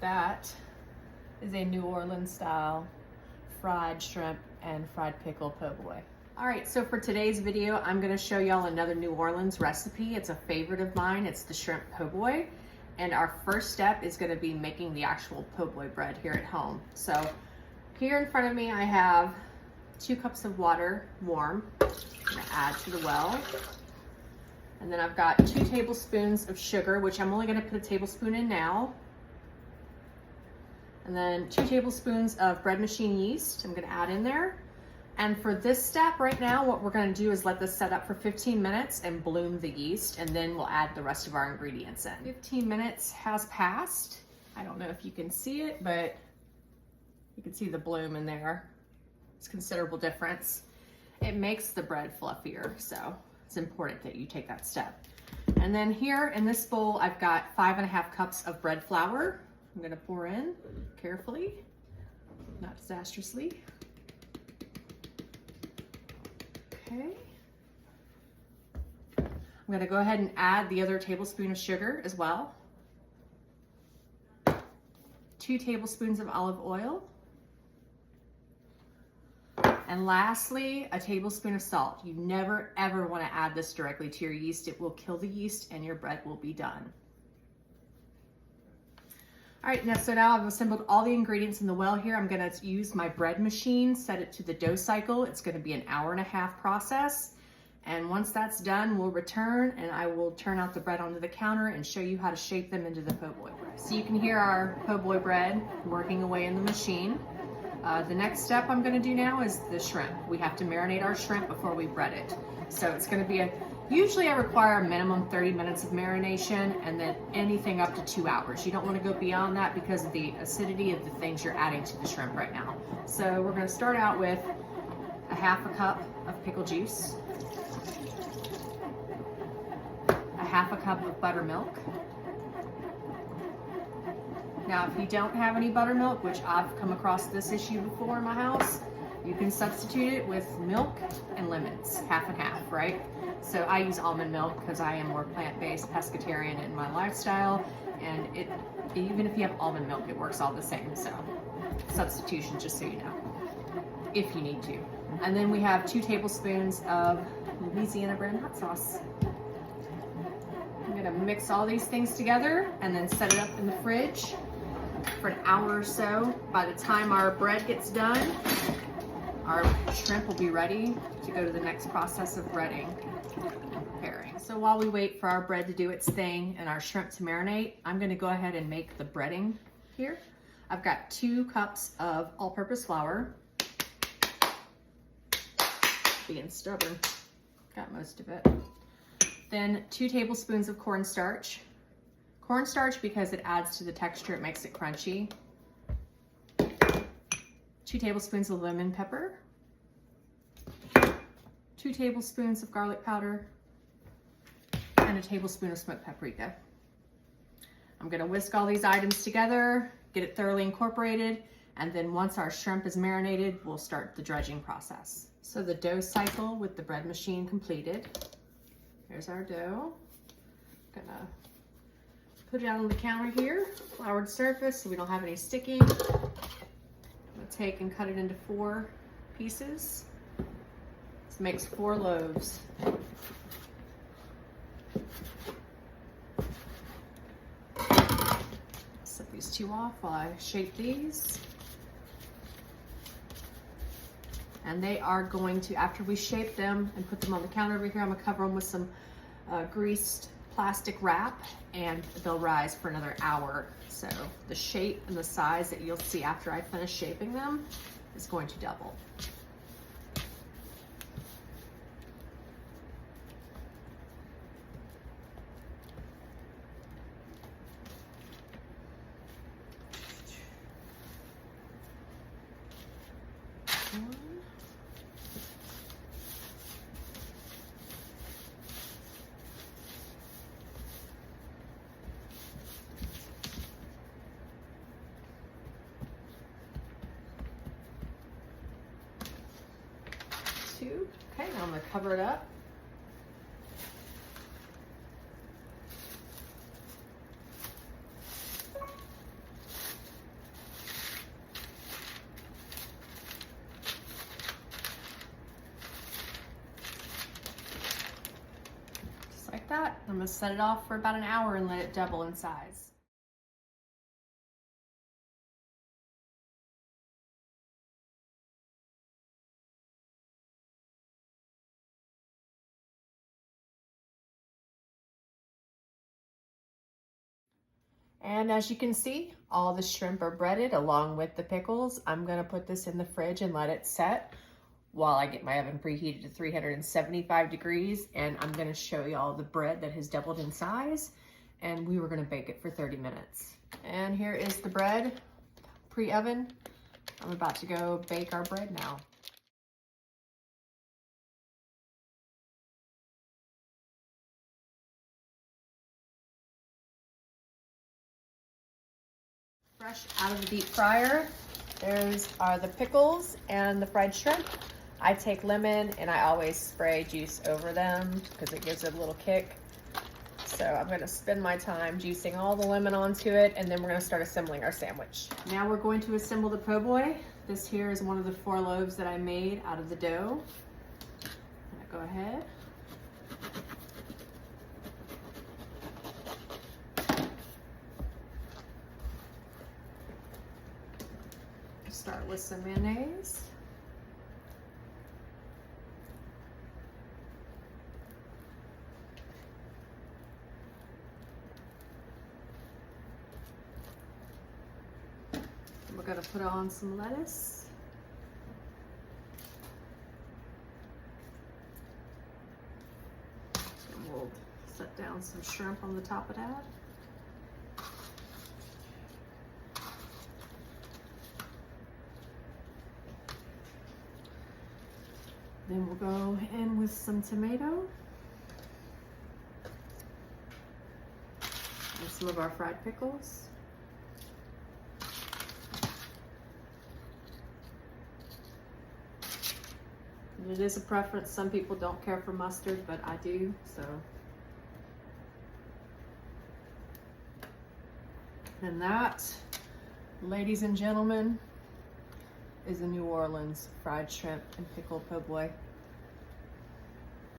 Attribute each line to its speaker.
Speaker 1: That is a New Orleans style fried shrimp and fried pickle po' boy. All right, so for today's video, I'm gonna show y'all another New Orleans recipe. It's a favorite of mine. It's the shrimp po' boy. And our first step is gonna be making the actual po' boy bread here at home. So here in front of me, I have 2 cups of water, warm. I'm gonna add to the well. And then I've got 2 tablespoons of sugar, which I'm only gonna put a tablespoon in now. And then 2 tablespoons of bread machine yeast I'm gonna add in there. And for this step right now, what we're gonna do is let this set up for 15 minutes and bloom the yeast, and then we'll add the rest of our ingredients in. 15 minutes has passed. I don't know if you can see it, but you can see the bloom in there. It's a considerable difference. It makes the bread fluffier, so it's important that you take that step. And then here in this bowl, I've got 5½ cups of bread flour. I'm gonna pour in carefully, not disastrously. Okay. I'm gonna go ahead and add the other tablespoon of sugar as well. 2 tablespoons of olive oil. And lastly, a tablespoon of salt. You never ever wanna add this directly to your yeast. It will kill the yeast and your bread will be done. All right, so now I've assembled all the ingredients in the well here. I'm gonna use my bread machine, set it to the dough cycle. It's gonna be an 1.5 hour process. And once that's done, we'll return and I will turn out the bread onto the counter and show you how to shape them into the po' boy bread. So you can hear our po' boy bread working away in the machine. The next step I'm gonna do now is the shrimp. We have to marinate our shrimp before we bread it. So it's gonna be usually I require a minimum 30 minutes of marination and then anything up to 2 hours. You don't wanna go beyond that because of the acidity of the things you're adding to the shrimp right now. So we're gonna start out with a 1/2 cup of pickle juice, a 1/2 cup of buttermilk. Now, if you don't have any buttermilk, which I've come across this issue before in my house, you can substitute it with milk and lemons, 1/2 and 1/2, right? So I use almond milk because I am more plant-based pescatarian in my lifestyle, and even if you have almond milk, it works all the same. So substitution, just so you know, if you need to. And then we have 2 tablespoons of Louisiana brand hot sauce. I'm gonna mix all these things together and then set it up in the fridge for an hour or so. By the time our bread gets done, our shrimp will be ready to go to the next process of breading and preparing. So while we wait for our bread to do its thing and our shrimp to marinate, I'm gonna go ahead and make the breading here. I've got 2 cups of all-purpose flour. Being stubborn, got most of it. Then 2 tablespoons of cornstarch. Cornstarch because it adds to the texture, it makes it crunchy. 2 tablespoons of lemon pepper. 2 tablespoons of garlic powder. And a tablespoon of smoked paprika. I'm gonna whisk all these items together, get it thoroughly incorporated, and then once our shrimp is marinated, we'll start the dredging process. So the dough cycle with the bread machine completed. Here's our dough. Gonna put it out on the counter here, floured surface so we don't have any sticking. I'm gonna take and cut it into 4 pieces. This makes 4 loaves. Set these 2 off while I shape these. And they are going to, after we shape them and put them on the counter over here, I'm gonna cover them with some greased plastic wrap and they'll rise for another hour. So the shape and the size that you'll see after I finish shaping them is going to double. Okay, now I'm gonna cover it up. I'm gonna set it off for about an hour and let it double in size. And as you can see, all the shrimp are breaded along with the pickles. I'm gonna put this in the fridge and let it set while I get my oven preheated to 375 degrees. And I'm gonna show you all the bread that has doubled in size. And we were gonna bake it for 30 minutes. And here is the bread, pre-oven. I'm about to go bake our bread now. Fresh out of the deep fryer, there's are the pickles and the fried shrimp. I take lemon and I always spray juice over them because it gives it a little kick. So I'm gonna spend my time juicing all the lemon onto it, and then we're gonna start assembling our sandwich. Now we're going to assemble the po' boy. This here is one of the 4 loaves that I made out of the dough. I'm gonna go ahead. Start with some mayonnaise. We're gonna put on some lettuce. And we'll set down some shrimp on the top of that. Then we'll go in with some tomato and some of our fried pickles. And it is a preference. Some people don't care for mustard, but I do, so. And that, ladies and gentlemen, is a New Orleans fried shrimp and pickle po' boy.